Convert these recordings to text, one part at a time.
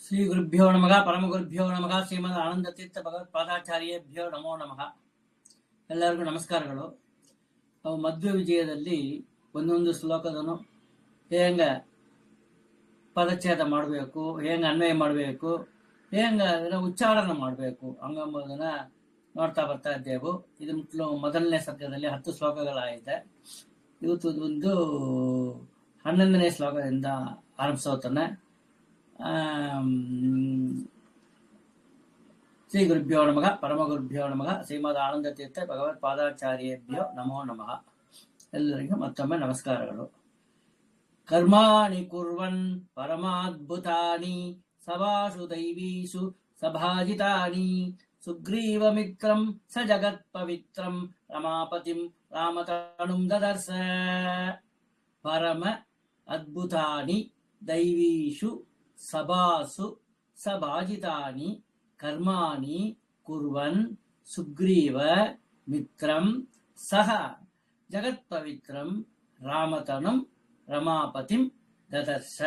ಶ್ರೀ ಗುರುಭ್ಯೋ ನಮಃ ಪರಮಗುರುಭ್ಯೋ ನಮಃ ಶ್ರೀಮದ್ ಆನಂದ ತೀರ್ಥ ಭಗವತ್ಪಾದಾಚಾರ್ಯೇಭ್ಯೋ ನಮೋ ನಮಃ. ಎಲ್ಲರಿಗೂ ನಮಸ್ಕಾರಗಳು. ನಾವು ಮಧ್ವ ವಿಜಯದಲ್ಲಿ ಒಂದೊಂದು ಶ್ಲೋಕದನು ಹೆಂಗ ಪದಚ್ಛೇದ ಮಾಡಬೇಕು, ಹೆಂಗ ಅನ್ವಯ ಮಾಡಬೇಕು, ಹೆಂಗ ಉಚ್ಚಾರಣ ಮಾಡಬೇಕು ಹಂಗಂಬುದನ್ನ ನೋಡ್ತಾ ಬರ್ತಾ ಇದ್ದೆವು. ಇದು ಮೊದಲನೇ ಸರ್ಗದಲ್ಲಿ 10 ಶ್ಲೋಕಗಳಾಗಿದೆ. ಇವತ್ತು ಒಂದು 11ನೇ ಶ್ಲೋಕದಿಂದ ಆರಂಭಿಸೋತಾನೆ. ಶ್ರೀ ಗುರುಭ್ಯೋ ನಮಃ ಪರಮಗುರುಭ್ಯೋ ನಮಃ ಶ್ರೀಮದ್ ಆನಂದ ತೀರ್ಥ ಭಗವತ್ಪಾದಾಚಾರ್ಯೇಭ್ಯೋ ನಮೋ ನಮಃ. ಎಲ್ಲರಿಗೂ ಮತ್ತೊಮ್ಮೆ ನಮಸ್ಕಾರಗಳು. ಕರ್ಮಾಣಿ ಕುರ್ವನ್ ಪರಮಾದ್ಭುತಾನಿ ಸವಾಸು ದೈವೀಸು ಸಭಾಜಿತಾನಿ ಸುಗ್ರೀವ ಮಿತ್ರಂ ಸ ಜಗತ್ ಪವಿತ್ರಂ ರಮಾಪತಿಂ ರಾಮತನುಂ ದದರ್ಶ. ಪರಮ ಅದ್ಭುತಾನಿ ದೈವೀಷು ಸಭಾಸು ಸಭಾಜಿತಾನಿ ಕರ್ಮಾಣಿ ಕುರ್ವನ್ ಸುಗ್ರೀವ ಮಿತ್ರಂ ಸಹ ಜಗತ್ಪವಿತ್ರಂ ರಾಮತನುಂ ರಮಾಪತಿಂ ದದರ್ಶ.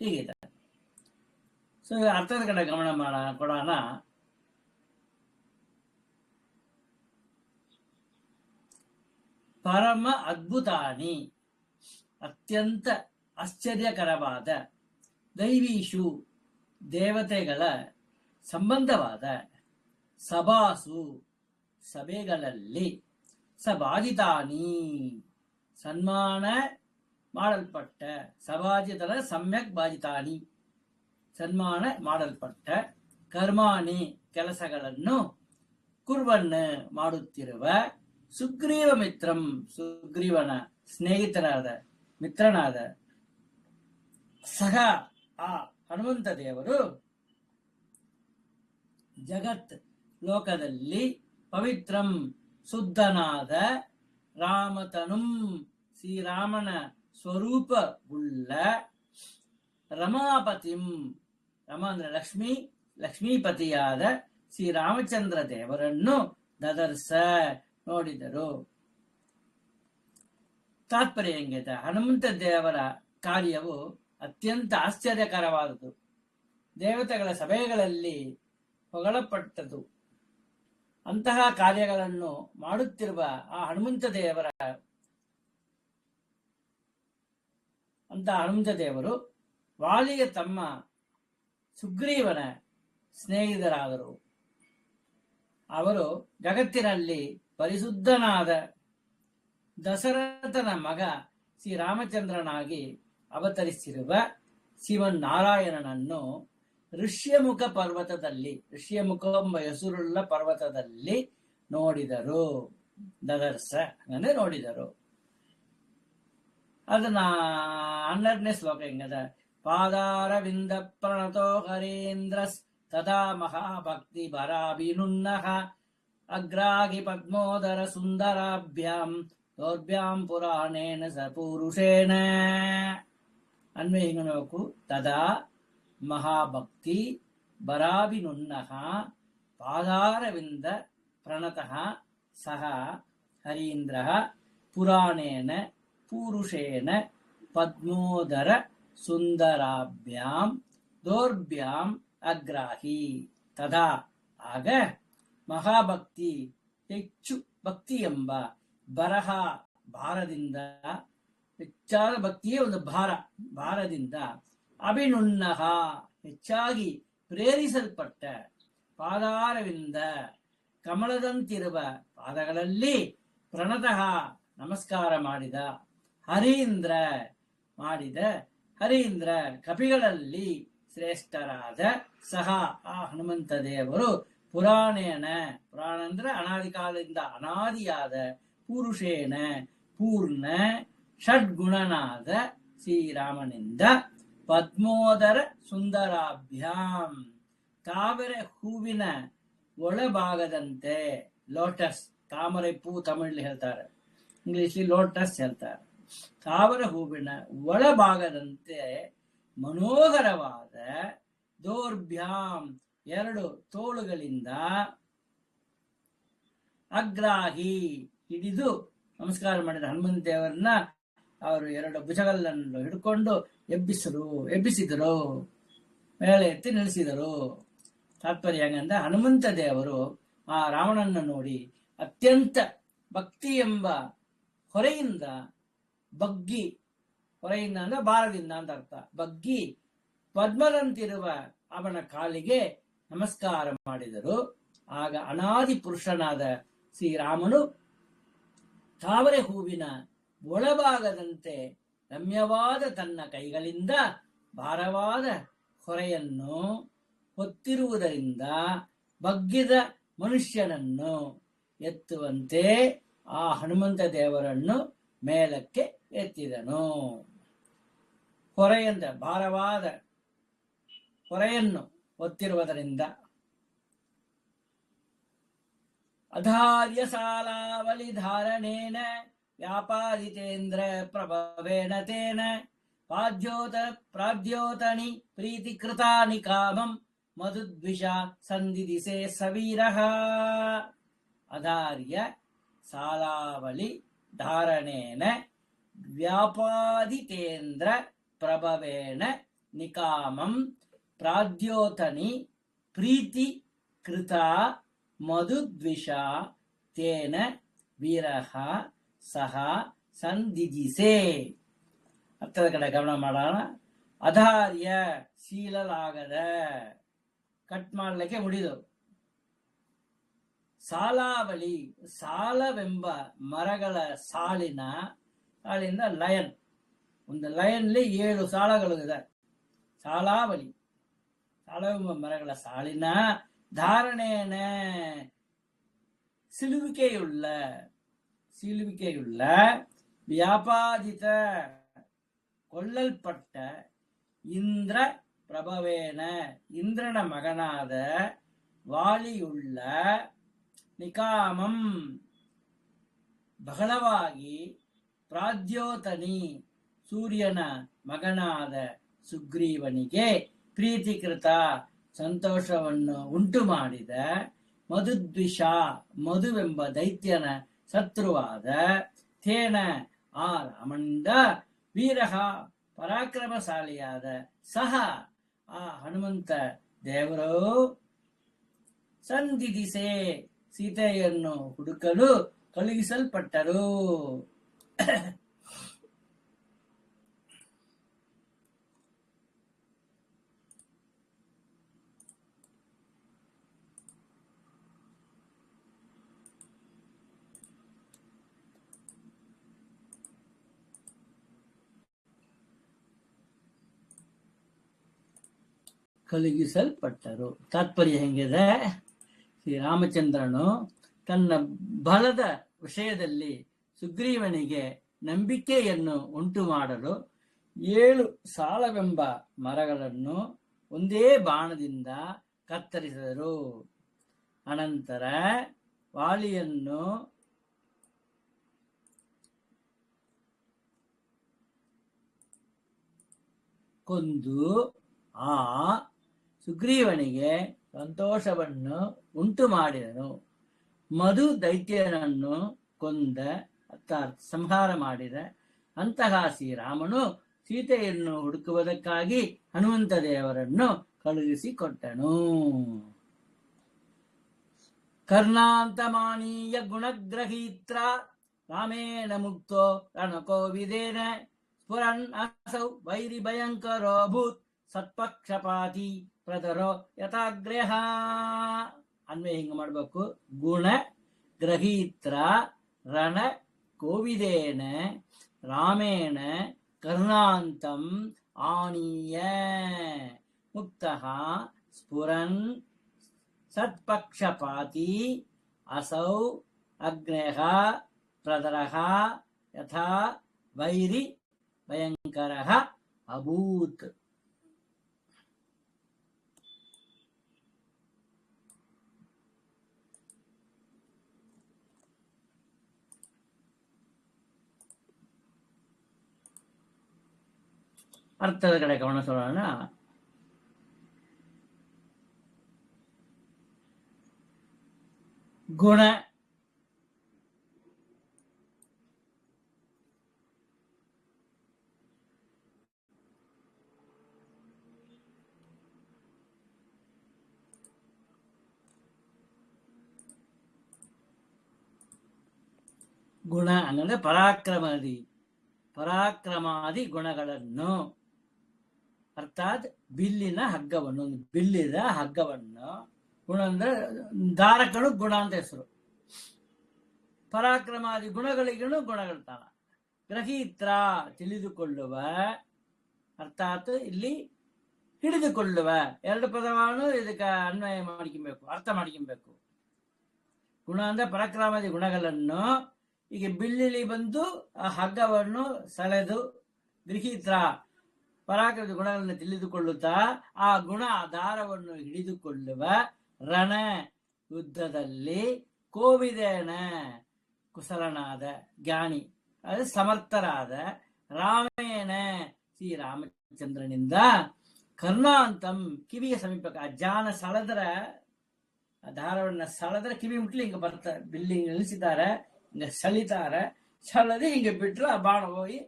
ಹೀಗಿದೆ. ಸೊ ಅರ್ಥದ ಕಡೆ ಗಮನ ಕೊಡೋಣ. ಪರಮ ಅದ್ಭುತಾನಿ ಅತ್ಯಂತ ಆಶ್ಚರ್ಯಕರವಾದ, ದೈವೀಷು ದೇವತೆಗಳ ಸಂಬಂಧವಾದ, ಸಭಾಸು ಸಭೆಗಳಲ್ಲಿ, ಸಭಾಜಿತಾನಿ ಸನ್ಮಾನ ಮಾಡಲ್ಪಟ್ಟ, ಸಭಾಜಿತರ ಸಮ್ಯಕ್ ಬಾಜಿತಾನಿ ಸನ್ಮಾನ ಮಾಡಲ್ಪಟ್ಟ, ಕರ್ಮಾಣಿ ಕೆಲಸಗಳನ್ನು, ಕುರ್ವನ್ ಮಾಡುತ್ತಿರುವ, ಸುಗ್ರೀವ ಮಿತ್ರಂ ಸುಗ್ರೀವನ ಸ್ನೇಹಿತರಾದ ಮಿತ್ರನಾದ, ಸಹ ಆ ಹನುಮಂತ ದೇವರು ಜಗತ್ ಲೋಕದಲ್ಲಿ ಪವಿತ್ರಂ ಶುದ್ಧನಾದ, ರಾಮತನುಂ ಶ್ರೀರಾಮನ ಸ್ವರೂಪವುಳ್ಳ, ರಮಾಪತಿಂ ರಮ ಅಂದ್ರೆ ಲಕ್ಷ್ಮೀಪತಿಯಾದ ಶ್ರೀರಾಮಚಂದ್ರ ದೇವರನ್ನು ದದರ್ಶ ನೋಡಿದರು. ತಾತ್ಪರ್ಯ ಹೆಂಗಿದೆ? ಹನುಮಂತ ದೇವರ ಕಾರ್ಯವು ಅತ್ಯಂತ ಆಶ್ಚರ್ಯಕರವಾದುದು, ದೇವತೆಗಳ ಸಭೆಗಳಲ್ಲಿ ಹೊಗಳಪಟ್ಟದು. ಅಂತಹ ಕಾರ್ಯಗಳನ್ನು ಮಾಡುತ್ತಿರುವ ಆ ಹನುಮಂತ ದೇವರು ವಾಲಿಗೆ ತಮ್ಮ ಸುಗ್ರೀವನ ಸ್ನೇಹಿತರಾದರು. ಅವರು ಜಗತ್ತಿನಲ್ಲಿ ಪರಿಶುದ್ಧನಾದ ದಶರಥನ ಮಗ ಶ್ರೀರಾಮಚಂದ್ರನಾಗಿ ಅವತರಿಸಿರುವ ಶ್ರೀಮನ್ನಾರಾಯಣನನ್ನು ಋಷ್ಯಮುಖ ಪರ್ವತದಲ್ಲಿ, ಋಷ್ಯಮುಖ ಎಂಬ ಹೆಸರುಳ್ಳ ಪರ್ವತದಲ್ಲಿ ನೋಡಿದರು. ದದರ್ಶ ಅಂದ್ರೆ ನೋಡಿದರು. ಅದನ್ನ 12ನೇ ಶ್ಲೋಕ ಹೆಂಗದ? ಪಾದಾರವಿಂದ ಪ್ರಣತೋ ಹರೇಂದ್ರಸ್ ತದಾ ಮಹಾಭಕ್ತಿ ಭರಾಭಿನುನ್ನಃ ಅಗ್ರಾಗಿ ಪದ್ಮೋದರ ಸುಂದರಾಭ್ಯಾಂ ದೌರ್ಭ್ಯಾಂ ಪುರಾಣೇನ ಸ ಪುರುಷೇಣ. ಅನ್ವಯ ಹಿಂಗ ನೋಡಬೇಕು. ತದಾ ಮಹಾಭಕ್ತಿ ಭರಾಭಿನುನ್ನಃ ಪಾದಾರವಿಂದ ಪ್ರಣತಃ ಸಹ ಹರೀಂದ್ರ ಪುರಾಣೇನ ಪೂರುಷೇಣ ಪದ್ಮೋದರ ಸುಂದರಾಭ್ಯಾಂ ದೌರ್ಭ್ಯಾಂ ಅಗ್ರಾಹಿ. ತದಾ ಆಗ ಮಹಾಭಕ್ತಿ ಹೆಚ್ಚು ಭಕ್ತಿ ಎಂಬ ಬರಹ ಭಾರದಿಂದ, ಹೆಚ್ಚಾದ ಭಕ್ತಿಯೇ ಒಂದು ಭಾರದಿಂದ, ಅಭಿನುನ್ನಃ ಹೆಚ್ಚಾಗಿ ಪ್ರೇರಿಸಲ್ಪಟ್ಟ, ಪಾದಾರವಿಂದ ಕಮಲದಂತಿರುವ ಪಾದಗಳಲ್ಲಿ ಪ್ರಣತಃ ನಮಸ್ಕಾರ ಮಾಡಿದ ಹರೀಂದ್ರ ಕಪಿಗಳಲ್ಲಿ ಶ್ರೇಷ್ಠರಾದ ಸಹ ಆ ಹನುಮಂತ ದೇವರು ಪುರಾಣ ಅಂದ್ರೆ ಅನಾದಿ ಕಾಲದಿಂದ ಅನಾದಿಯಾದ, ಪುರುಷೇಣ ಪೂರ್ಣ ಷಡ್ಗುಣನಾದ ಶ್ರೀರಾಮನಿಂದ, ಪದ್ಮೋದರ ಸುಂದರಾಭ್ಯಾಂ ತಾವರೆ ಹೂವಿನ ಒಳಭಾಗದಂತೆ, ಲೋಟಸ್ ತಾಮರೆ ಪೂ ತಮಿಳಲ್ಲಿ ಹೇಳ್ತಾರೆ, ಇಂಗ್ಲಿಷ್ ಲೋಟಸ್ ಹೇಳ್ತಾರೆ. ತಾವರೆ ಹೂವಿನ ಒಳಭಾಗದಂತೆ ಮನೋಹರವಾದ, ದೌರ್ಭ್ಯಾಂ 2 ತೋಳುಗಳಿಂದ, ಅಗ್ರಾಹಿ ಹಿಡಿದು ನಮಸ್ಕಾರ ಮಾಡಿದ ಹನುಮಂತ ದೇವರನ್ನ ಅವರು 2 ಭುಜಗಳನ್ನು ಹಿಡ್ಕೊಂಡು ಎಬ್ಬಿಸಿದರು. ಮೇಲೆ ಎತ್ತಿ ನಿಲ್ಲಿಸಿದರು. ತಾತ್ಪರ್ಯ ಹೆಂಗಂದ್ರೆ ಹನುಮಂತ ದೇವರು ಆ ರಾವಣನ ನೋಡಿ ಅತ್ಯಂತ ಭಕ್ತಿ ಎಂಬ ಹೊರೆಯಿಂದ ಬಗ್ಗಿ, ಹೊರೆಯಿಂದ ಅಂದ್ರೆ ಭಾರದಿಂದ ಅಂತ ಅರ್ಥ, ಬಗ್ಗಿ ಪದ್ಮದಂತಿರುವ ಅವನ ಕಾಲಿಗೆ ನಮಸ್ಕಾರ ಮಾಡಿದರು. ಆಗ ಅನಾದಿ ಪುರುಷನಾದ ಶ್ರೀರಾಮನು ತಾವರೆ ಹೂವಿನ ಒಳಭಾಗದಂತೆ ರಮ್ಯವಾದ ತನ್ನ ಕೈಗಳಿಂದ ಭಾರವಾದ ಹೊರೆಯನ್ನು ಹೊತ್ತಿರುವುದರಿಂದ ಬಗ್ಗಿದ ಮನುಷ್ಯನನ್ನು ಎತ್ತುವಂತೆ ಆ ಹನುಮಂತ ದೇವರನ್ನು ಮೇಲಕ್ಕೆ ಎತ್ತಿದನು. ಹೊರೆಯಿಂದ ಭಾರವಾದ ಹೊರೆಯನ್ನು ಹೊತ್ತಿರುವುದರಿಂದ ಅಧಾರ್ಯ ಸಾಲಾವಲಿ ಧಾರಣೇನ ವ್ಯಾಪಾದಿತೇಂದ್ರ ಪ್ರಭವೇಣ ತೇನ ಪ್ರಾದ್ಯೋತನಿ ಪ್ರೀತಿಕೃತಾನಿ ಕಾಮಂ ಮಧುದ್ವಿಷ ಸಂದಿದಿಸೆ ಸವೀರಃ. ಅಧಾರ್ಯ ಸಾಲಾವಲಿ ಧಾರಣೇನ ವ್ಯಾಪಾದಿತೇಂದ್ರ ಪ್ರಭವೇಣ ನಿಕಾಮಂ ಪ್ರಾದ್ಯೋತನಿ ಪ್ರೀತಿ ಕೃತ ಮಧುದ್ವಿಷ ತೇನ ವೀರಃ ಸಹ ಸಂದಿದಿಸೆ. ಅರ್ಥದ ಕಡೆ ಗಮನ ಮಾಡೋಣ. ಅಧಾರ್ಯ ಸೀಲಲಾಗದ, ಕಟ್ ಮಾಡಲಿಕ್ಕೆ ಮುಡಿದು. ಸಾಲಾವಳಿ ಸಾಲವೆಂಬ ಮರಗಳ ಸಾಲಿನ, ಸಾಲಿಂದ ಲಯನ್, ಒಂದು ಲಯನ್ಲಿ 7 ಸಾಲಗಳು ಇದೆ. ಸಾಲಾವಳಿ ಸಾಲವೆಂಬ ಮರಗಳ ಸಾಲಿನ ಧಾರಣೆಯನ ಸಿಲುವಿಕೆಯುಳ್ಳ ವ್ಯಾಪಾದಿತ ಕೊಳ್ಳಲ್ಪಟ್ಟ ಇಂದ್ರ ಪ್ರಭವೇನ ಇಂದ್ರನ ಮಗನಾದ ವಾಲಿಯುಳ್ಳ ನಿಕಾಮಂ ಬಹಳವಾಗಿ ಪ್ರಾದ್ಯೋತನಿ ಸೂರ್ಯನ ಮಗನಾದ ಸುಗ್ರೀವನಿಗೆ ಪ್ರೀತಿಕೃತ ಸಂತೋಷವನ್ನು ಉಂಟು ಮಾಡಿದ ಮಧುದ್ವಿಷ ಮಧುವೆಂಬ ದೈತ್ಯನ ಶತ್ರುವಾದ ತೇನ ಆ ರಾಮನಿಂದ ವೀರಃ ಪರಾಕ್ರಮಶಾಲಿಯಾದ ಸಹ ಆ ಹನುಮಂತ ದೇವರು ಸಂದಿದಿಸೆ ಸೀತೆಯನ್ನು ಹುಡುಕಲು ಕಳುಹಿಸಲ್ಪಟ್ಟರು. ಕಳುಹಿಸಲ್ಪಟ್ಟರು. ತಾತ್ಪರ್ಯ ಹೆಂಗಿದೆ? ಶ್ರೀರಾಮಚಂದ್ರನು ತನ್ನ ಬಲದ ವಿಷಯದಲ್ಲಿ ಸುಗ್ರೀವನಿಗೆ ನಂಬಿಕೆಯನ್ನು ಉಂಟು ಮಾಡಲು 7 ಸಾಲವೆಂಬ ಮರಗಳನ್ನು ಒಂದೇ ಬಾಣದಿಂದ ಕತ್ತರಿಸಿದರು. ಅನಂತರ ವಾಲಿಯನ್ನು ಕೊಂದು ಆ ಸುಗ್ರೀವನಿಗೆ ಸಂತೋಷವನ್ನು ಉಂಟು ಮಾಡಿದನು. ಮಧು ದೈತ್ಯನನ್ನು ಕೊಂದ ಅರ್ಥಾತ್ ಸಂಹಾರ ಮಾಡಿದ ಅಂತಹ ಶ್ರೀರಾಮನು ಸೀತೆಯನ್ನು ಹುಡುಕುವುದಕ್ಕಾಗಿ ಹನುಮಂತ ದೇವರನ್ನು ಕಳುಹಿಸಿಕೊಟ್ಟನು. ಕರ್ಣಾಂತಮಾನೀಯ ಗುಣಗ್ರಹೀತ್ರ ರಾಮೇಣ ಮುಕ್ತೋ ರಣಕೋವಿದೇನ ಸ್ಫುರನ್ ಅಸೌ ವೈರಿ ಭಯಂಕರೋಭೂತ್ ಸತ್ಪಕ್ಷಪಾತಿ ಪ್ರದರೋ ಯಥಾಗ್ರಹ. ಅನ್ವಯ ಹಿಂಗ ಮಾಡ್ಬೇಕು. ಗುಣ ಗ್ರಹೀತ್ರ ರಣ ಕೋವಿದೇನ ರಾಮೇಣ ಕರ್ಣಾಂತಂ ಆನೀಯ ಮುಕ್ತಃ ಸ್ಫುರನ್ ಸತ್ಪಕ್ಷಪಾತಿ ಅಸೌ ಅಗ್ನೇಹ ಪ್ರದರಃ ಯಥಾ ವೈರಿ ಭಯಂಕರಃ ಅಭೂತ್. ಅರ್ಥದ ಕಡೆ ಗಮನಿಸೋಣ. ಗುಣ ಗುಣ ಅಂದರೆ ಪರಾಕ್ರಮಾದಿ ಗುಣಗಳನ್ನು, ಅರ್ಥಾತ್ ಬಿಲ್ಲಿನ ಹಗ್ಗವನ್ನು, ಬಿಲ್ಲಿದ ಹಗ್ಗವನ್ನು, ಗುಣ ಅಂದ್ರೆ ಧಾರಕನು ಗುಣ ಅಂತ ಹೆಸರು, ಪರಾಕ್ರಮಾದಿ ಗುಣಗಳಿಗೂ ಗುಣಗಳ್ತಾನ. ಗ್ರಹೀತ್ರ ತಿಳಿದುಕೊಳ್ಳುವ, ಅರ್ಥಾತ್ ಇಲ್ಲಿ ಹಿಡಿದುಕೊಳ್ಳುವ, ಎರಡು ಪದವನ್ನು ಇದಕ್ಕೆ ಅನ್ವಯ ಮಾಡ್ಕೊಬೇಕು, ಅರ್ಥ ಮಾಡ್ಕೊಬೇಕು. ಗುಣ ಅಂದ್ರೆ ಪರಾಕ್ರಮಾದಿ ಗುಣಗಳನ್ನು, ಈಗ ಬಿಲ್ಲಿಲಿ ಬಂದು ಆ ಹಗ್ಗವನ್ನು ಸೆಳೆದು, ಗೃಹೀತ್ರ ಪರಾಕ್ರಮದ ಗುಣಗಳನ್ನು ತಿಳಿದುಕೊಳ್ಳುತ್ತಾ ಆ ಗುಣ ದಾರವನ್ನು ಹಿಡಿದುಕೊಳ್ಳುವ, ರಣ ಯುದ್ಧದಲ್ಲಿ, ಕೋವಿದೇನ ಕುಶಲನಾದ ಜ್ಞಾನಿ, ಅದು ಸಮರ್ಥರಾದ, ರಾಮೇಣ ಶ್ರೀರಾಮಚಂದ್ರನಿಂದ, ಕರ್ಣಾಂತಂ ಕಿವಿಯ ಸಮೀಪಕ್ಕೆ, ಆ ಜಾನ ಸೆಳೆದ್ರ, ಆ ದಾರವನ್ನ ಸೆಳೆದ್ರೆ ಕಿವಿ ಮುಟ್ಲಿ ಹಿಂಗ ಬರ್ತಾರೆ, ಬಿಲ್ಲಿ ನಿಲ್ಲಿಸಿದ್ದಾರೆ, ಹಿಂಗ ಸೆಳಿತಾರೆ, ಸೆಳೆದು ಹಿಂಗೆ ಬಿಟ್ರು ಆ ಬಾಣ ಹೋಗಿ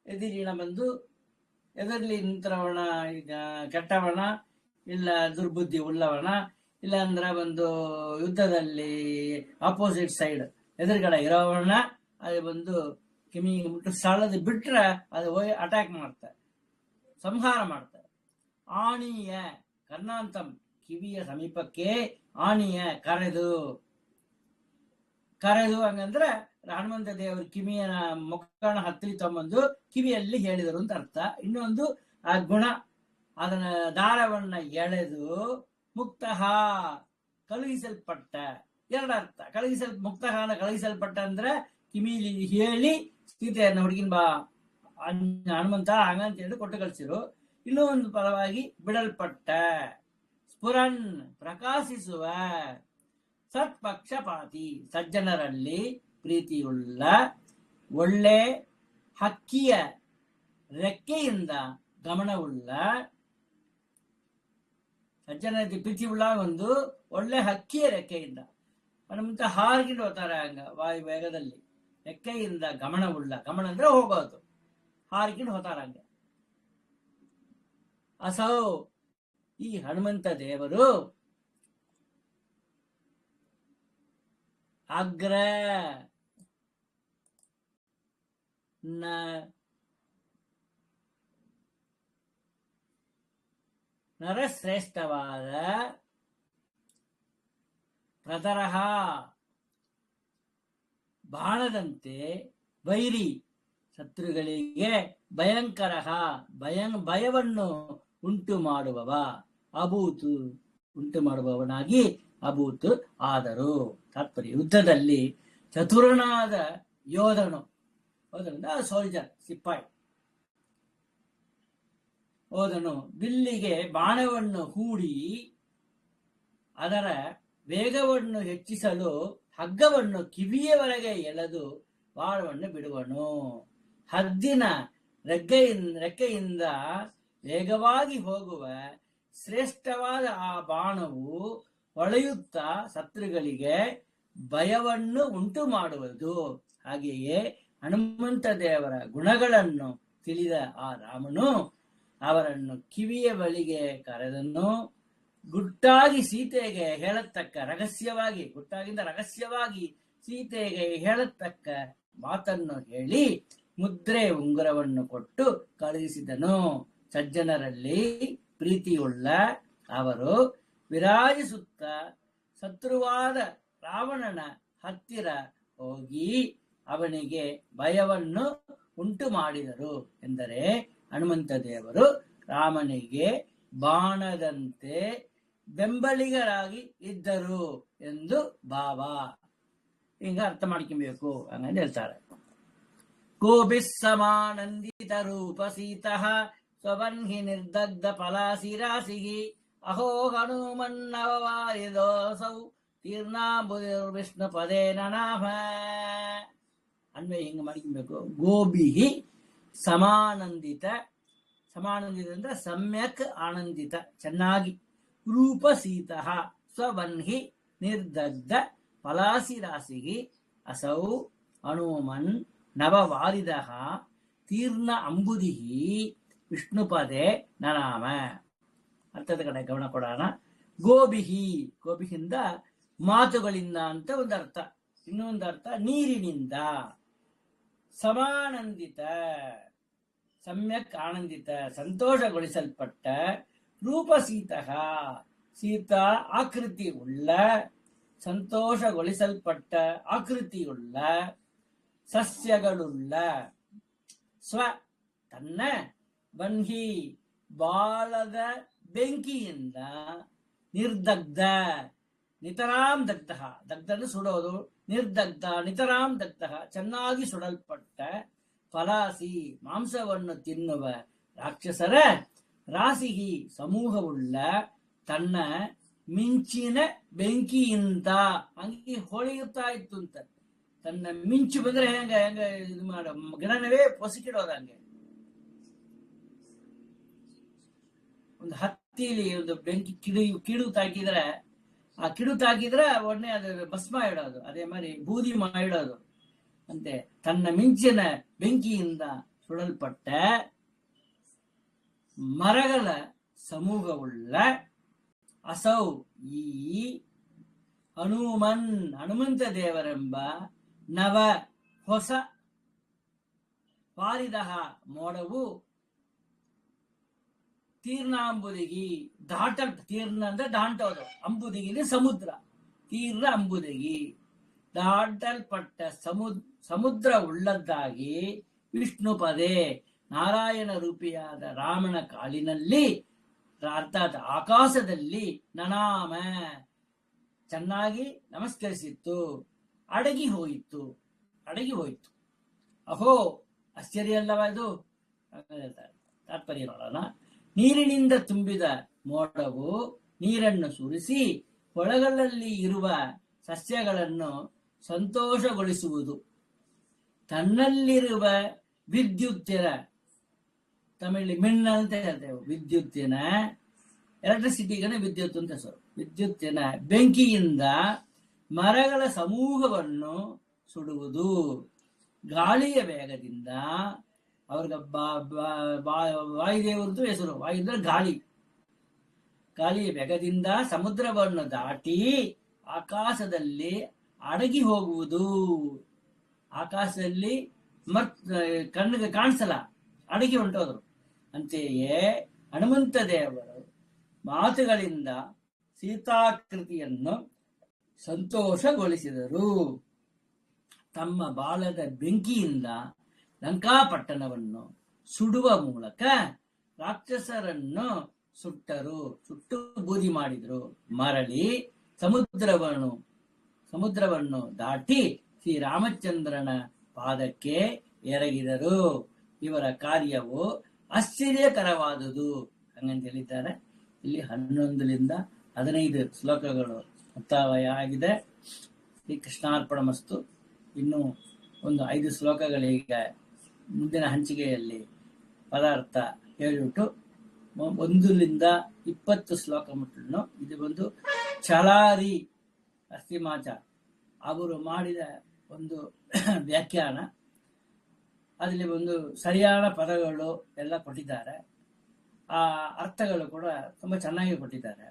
ಎದಿರಿನ ಬಂದು ಎದರ್ಲಿ ನಿಂತರವಣ, ಈಗ ಕೆಟ್ಟವಣ ಇಲ್ಲ ದುರ್ಬುದ್ಧಿ ಉಳ್ಳವಣ, ಇಲ್ಲ ಅಂದ್ರೆ ಒಂದು ಯುದ್ಧದಲ್ಲಿ ಆಪೋಸಿಟ್ ಸೈಡ್ ಎದುರುಗಡೆ ಇರೋವಣ, ಅದು ಬಂದು ಕಿವಿಗೆ ಮುಟ್ಟು ಸೆಳೆದು ಬಿಟ್ರೆ ಅದು ಹೋಗಿ ಅಟ್ಯಾಕ್ ಮಾಡ್ತಾರೆ, ಸಂಹಾರ ಮಾಡ್ತಾರೆ. ಆಣಿಯ ಕರ್ಣಾಂತಂ ಕಿವಿಯ ಸಮೀಪಕ್ಕೆ, ಆಣಿಯ ಕರೆದು ಹಂಗಂದ್ರೆ ಹನುಮಂತ ದೇವರು ಕಿವಿಯ ಮುಖನ ಹತ್ತಿರ ತಮ್ಮಂದು ಕಿವಿಯಲ್ಲಿ ಹೇಳಿದರು ಅಂತ ಅರ್ಥ. ಇನ್ನೊಂದು ಆ ಗುಣ, ಅದನ್ನ ದಾರವನ್ನ ಎಳೆದು, ಮುಕ್ತಃ ಕಳುಹಿಸಲ್ಪಟ್ಟ, ಎರಡು ಅರ್ಥ. ಮುಕ್ತಃ ಕಳುಹಿಸಲ್ಪಟ್ಟ ಅಂದ್ರೆ ಕಿವಿಲಿ ಹೇಳಿ ಸೀತೆಯನ್ನ ಹುಡುಗಿನ ಬಾ ಹನುಮಂತ ಹಂಗಂತ ಹೇಳಿ ಕೊಟ್ಟು ಕಳಿಸಿರು. ಇನ್ನೂ ಒಂದು ಪದವಾಗಿ ಬಿಡಲ್ಪಟ್ಟ, ಸ್ಫುರನ್ ಪ್ರಕಾಶಿಸುವ, ಸತ್ಪಕ್ಷಪಾತಿ ಸಜ್ಜನರಲ್ಲಿ ಪ್ರೀತಿಯುಳ್ಳ, ಒಳ್ಳೆ ಹಕ್ಕಿಯ ರೆಕ್ಕೆಯಿಂದ ಗಮನವುಳ್ಳ, ಸಜ್ಜನರಲ್ಲಿ ಪ್ರೀತಿಯುಳ್ಳ ಒಂದು ಒಳ್ಳೆ ಹಕ್ಕಿಯ ರೆಕ್ಕೆಯಿಂದ, ಹನುಮಂತ ಹಾರ್ಗಿಂಡು ಹೋಗ್ತಾರೆ ಹಂಗ ವಾಯು ವೇಗದಲ್ಲಿ, ರೆಕ್ಕೆಯಿಂದ ಗಮನವುಳ್ಳ, ಗಮನ ಅಂದ್ರೆ ಹೋಗೋದು, ಹಾರ್ಗಿಂಡು ಹೋಗ್ತಾರ ಹಂಗ. ಅಸೌ ಈ ಹನುಮಂತ ದೇವರು ಅಗ್ರ ನರಶ್ರೇಷ್ಠವಾದ ಪ್ರತರಹ ಬಾಣದಂತೆ, ವೈರಿ ಶತ್ರುಗಳಿಗೆ, ಭಯಂಕರ ಭಯವನ್ನು ಉಂಟು ಮಾಡುವವ, ಅಭೂತು ಉಂಟು ಮಾಡುವವನಾಗಿ, ಅಭೂತು ಆದರು. ತಾತ್ಪರ್ಯ ಯುದ್ಧದಲ್ಲಿ ಚತುರನಾದ ಯೋಧನು, ಸೋಲ್ಜರ್ ಸಿಪಾಯಿ, ಹೋದನು ಬಿಲ್ಲಿಗೆ ಬಾಣವನ್ನು ಹೂಡಿ ಅದರ ವೇಗವನ್ನು ಹೆಚ್ಚಿಸಲು ಹಗ್ಗವನ್ನು ಕಿವಿಯವರೆಗೆ ಎಳೆದು ಬಾಣವನ್ನು ಬಿಡುವನು. ಹದ್ದಿನ ರೆಕ್ಕೆಯಿಂದ ವೇಗವಾಗಿ ಹೋಗುವ ಶ್ರೇಷ್ಠವಾದ ಆ ಬಾಣವು ಹೊಳೆಯುತ್ತಾ ಶತ್ರುಗಳಿಗೆ ಭಯವನ್ನು ಉಂಟು ಮಾಡುವುದು. ಹಾಗೆಯೇ ಹನುಮಂತ ದೇವರ ಗುಣಗಳನ್ನು ತಿಳಿದ ಆ ರಾಮನು ಅವರನ್ನು ಕಿವಿಯ ಬಳಿಗೆ ಕರೆದನು. ಗುಟ್ಟಾಗಿ ಸೀತೆಗೆ ಹೇಳತಕ್ಕ ರಹಸ್ಯವಾಗಿ, ಗುಟ್ಟಾಗಿಂದ ರಹಸ್ಯವಾಗಿ ಸೀತೆಗೆ ಹೇಳತಕ್ಕ ಮಾತನ್ನು ಹೇಳಿ ಮುದ್ರೆ ಉಂಗುರವನ್ನು ಕೊಟ್ಟು ಕಳುಹಿಸಿದನು. ಸಜ್ಜನರಲ್ಲಿ ಪ್ರೀತಿಯುಳ್ಳ ಅವರು ವಿರಾಜಿಸುತ್ತ ಶತ್ರುವಾದ ರಾವಣನ ಹತ್ತಿರ ಹೋಗಿ ಅವನಿಗೆ ಭಯವನ್ನು ಉಂಟು ಮಾಡಿದರು. ಎಂದರೆ ಹನುಮಂತ ದೇವರು ರಾಮನಿಗೆ ಬಾಣದಂತೆ ಬೆಂಬಲಿಗರಾಗಿ ಇದ್ದರು ಎಂದು ಭಾವ. ಹಿಂಗ ಅರ್ಥ ಮಾಡ್ಕೊಬೇಕು ಹಂಗಂತ ಹೇಳ್ತಾರೆ. ಗೋಭಿಸ್ಸಮಾನಂದಿತ ರೂಪ ಸೀತಃ ಸ್ವಬನ್ಹಿ ನಿರ್ದಗ್ಧ ಫಲಾಸಿರಾಸಿಹಿ ಅಹೋ ಹನುಮನ್ನವವಾರಿದೋಸೌ ತೀರ್ಣಾಂಬುಧಿರ್ವಿಷ್ಣು ಪದೇನ ನಾಮ. ಅನ್ವಯ ಹಿಂಗ ಮಾಡ್ಕೊಬೇಕು. ಗೋಭಿಹಿ ಸಮಾನಂದಿತ, ಸಮಾನಂದಿತ ಅಂದ್ರೆ ಸಮ್ಯಕ್ ಆನಂದಿತ, ಚೆನ್ನಾಗಿ. ರೂಪಸೀತಃ ಸ್ವಬನ್ಹಿ ನಿರ್ದಗ್ಧ ಫಲಾಸಿರಾಸಿಹಿ ಅಸೌ ಹನುಮನ್ ನವವಾರಿದಃ ತೀರ್ಣ ಅಂಬುದಿಹಿ ವಿಷ್ಣುಪದೇ ನನಾಮ. ಅರ್ಥದ ಕಡೆ ಗಮನ ಕೊಡೋಣ. ಗೋಭಿಹಿ, ಗೋಭಿಯಿಂದ ಮಾತುಗಳಿಂದ ಅಂತ ಒಂದು ಅರ್ಥ. ಇನ್ನೊಂದು ಅರ್ಥ ನೀರಿನಿಂದ, ಸಮಾನಂದಿತ ಸಮ್ಯಕ್ ಆನಂದಿತ ಸಂತೋಷಗೊಳಿಸಲ್ಪಟ್ಟ ರೂಪಸೀತಃ ಸೀತ ಆಕೃತಿ ಉಳ್ಳ ಸಂತೋಷಗೊಳಿಸಲ್ಪಟ್ಟ ಆಕೃತಿಯುಳ್ಳ ಸಸ್ಯಗಳುಳ್ಳ ಸ್ವ ತನ್ನ ಬನ್ಹಿ ಬಾಲದ ಬೆಂಕಿಯಿಂದ ನಿರ್ದಗ್ಧ ನಿತರಾಂ ದಗ್ಧ ದಗ್ಧನು ಸುಡೋದು ನಿರ್ದಗ್ಧ ನಿತರಾಂ ದಗ್ಧ ಚೆನ್ನಾಗಿ ಸುಡಲ್ಪಟ್ಟ ಫಲಾಸಿ ಮಾಂಸವನ್ನು ತಿನ್ನುವ ರಾಕ್ಷಸರ ರಾಸಿಹಿ ಸಮೂಹವುಳ್ಳ ತನ್ನ ಮಿಂಚಿನ ಬೆಂಕಿಯಿಂದ ಹಂಗೆ ಹೊಳೆಯುತ್ತಾ ಇತ್ತು ಅಂತ. ತನ್ನ ಮಿಂಚು ಬಂದ್ರೆ ಹೆಂಗ ಹೆಂಗ ಇದು ಮಾಡ ಗಿಡನವೇ ಪೊಸಕಿಡೋದ ಹಂಗೆ. ಒಂದು ಹತ್ತಿಲಿ ಒಂದು ಬೆಂಕಿ ಕಿಡು ತಾಕಿದ್ರೆ ಆ ಕಿಡು ತಾಕಿದ್ರೆ ಒಡನೆ ಅದು ಭಸ್ಮ ಇಡೋದು, ಅದೇ மாதிரி ಬೂದಿ ಮಾಡಿಡೋದು ಅಂತೆ. ತನ್ನ ಮಿಂಚಿನ ಬೆಂಕಿಯಿಂದ ಸುಡಲ್ಪಟ್ಟ ಮರಗಳ ಸಮೂಹವುಳ್ಳ ಅಸೌ ಈ ಹನುಮಂತ ದೇವರೆಂಬ ನವ ಹೊಸ ಪಾರಿದಹ ಮೋಡವು ತೀರ್ಣಾಂಬುದಿಗಿ ತೀರ್ಣ ಅಂದ್ರೆ ದಾಟೋದು, ಅಂಬುದಿಗಿಲಿ ಸಮುದ್ರ, ತೀರ್ಣ ಅಂಬುದಿಗಿ ದಾಟಲ್ಪಟ್ಟ ಸಮುದ್ರ ಉಳ್ಳದ್ದಾಗಿ ವಿಷ್ಣು ಪದೇ ನಾರಾಯಣ ರೂಪಿಯಾದ ರಾಮನ ಕಾಲಿನಲ್ಲಿ ಅರ್ಥಾತ್ ಆಕಾಶದಲ್ಲಿ ನನಾಮ ಚೆನ್ನಾಗಿ ನಮಸ್ಕರಿಸಿತ್ತು, ಅಡಗಿ ಹೋಯಿತು. ಅಹೋ ಆಶ್ಚರ್ಯ ಅಲ್ಲವ ಇದು? ತಾತ್ಪರ್ಯ ನೋಡೋಣ. ನೀರಿನಿಂದ ತುಂಬಿದ ಮೋಡವು ನೀರನ್ನು ಸುರಿಸಿ ಹೊಳಗಳಲ್ಲಿ ಇರುವ ಸಸ್ಯಗಳನ್ನು ಸಂತೋಷಗೊಳಿಸುವುದು. ತನ್ನಲ್ಲಿರುವ ವಿದ್ಯುತ್ತಿನ, ತಮಿಳಿ ಮಿಣ್ಣ ಅಂತ ಹೇಳ್ತೇವೆ, ವಿದ್ಯುತ್ತಿನ ಎಲೆಕ್ಟ್ರಿಸಿಟಿಗನ ವಿದ್ಯುತ್ ಅಂತ ಹೆಸರು. ವಿದ್ಯುತ್ತಿನ ಬೆಂಕಿಯಿಂದ ಮರಗಳ ಸಮೂಹವನ್ನು ಸುಡುವುದು. ಗಾಳಿಯ ವೇಗದಿಂದ ಅವ್ರಿಗೆ ವಾಯುದೇವರದ್ದು ಹೆಸರು. ವಾಯು ಅಂದ್ರೆ ಗಾಳಿ. ಗಾಳಿಯ ವೇಗದಿಂದ ಸಮುದ್ರವನ್ನು ದಾಟಿ ಆಕಾಶದಲ್ಲಿ ಅಡಗಿ ಹೋಗುವುದು. ಆಕಾಶದಲ್ಲಿ ಕಣ್ಣಿಗೆ ಕಾಣಿಸಲ್ಲ, ಅಡಗಿ ಹೊಂಟೋದ್ರು. ಅಂತೆಯೇ ಹನುಮಂತ ದೇವರು ಮಾತುಗಳಿಂದ ಸೀತಾಕೃತಿಯನ್ನು ಸಂತೋಷಗೊಳಿಸಿದರು. ತಮ್ಮ ಬಾಲದ ಬೆಂಕಿಯಿಂದ ಲಂಕಾಪಟ್ಟಣವನ್ನು ಸುಡುವ ಮೂಲಕ ರಾಕ್ಷಸರನ್ನು ಸುಟ್ಟು ಬೂದಿ ಮಾಡಿದ್ರು. ಮರಳಿ ಸಮುದ್ರವನ್ನು ದಾಟಿ ಶ್ರೀರಾಮಚಂದ್ರನ ಪಾದಕ್ಕೆ ಎರಗಿದರು. ಇವರ ಕಾರ್ಯವು ಆಶ್ಚರ್ಯಕರವಾದುದು ಹಂಗಂತ ಹೇಳಿದ್ದಾರೆ. ಇಲ್ಲಿ 11ರಿಂದ 15 ಶ್ಲೋಕಗಳು ಮುಕ್ತಾಯ ಆಗಿದೆ. ಶ್ರೀ ಕೃಷ್ಣಾರ್ಪಣಮಸ್ತು. ಇನ್ನು ಒಂದು 5 ಶ್ಲೋಕಗಳೀಗ ಮುಂದಿನ ಹಂಚಿಕೆಯಲ್ಲಿ ಪದಾರ್ಥ ಹೇಳಿಬಿಟ್ಟು 1ರಿಂದ 20 ಶ್ಲೋಕ ಮುಟ್ಟನ್ನು ಇದು ಒಂದು ಛಲಾರಿ ಅಸ್ತಿಮಾಚ ಅವರು ಮಾಡಿದ ಒಂದು ವ್ಯಾಖ್ಯಾನ. ಅದರಲ್ಲಿ ಒಂದು ಸರಿಯಾದ ಪದಗಳು ಎಲ್ಲ ಕೊಟ್ಟಿದ್ದಾರೆ. ಆ ಅರ್ಥಗಳು ಕೂಡ ತುಂಬಾ ಚೆನ್ನಾಗಿ ಕೊಟ್ಟಿದ್ದಾರೆ.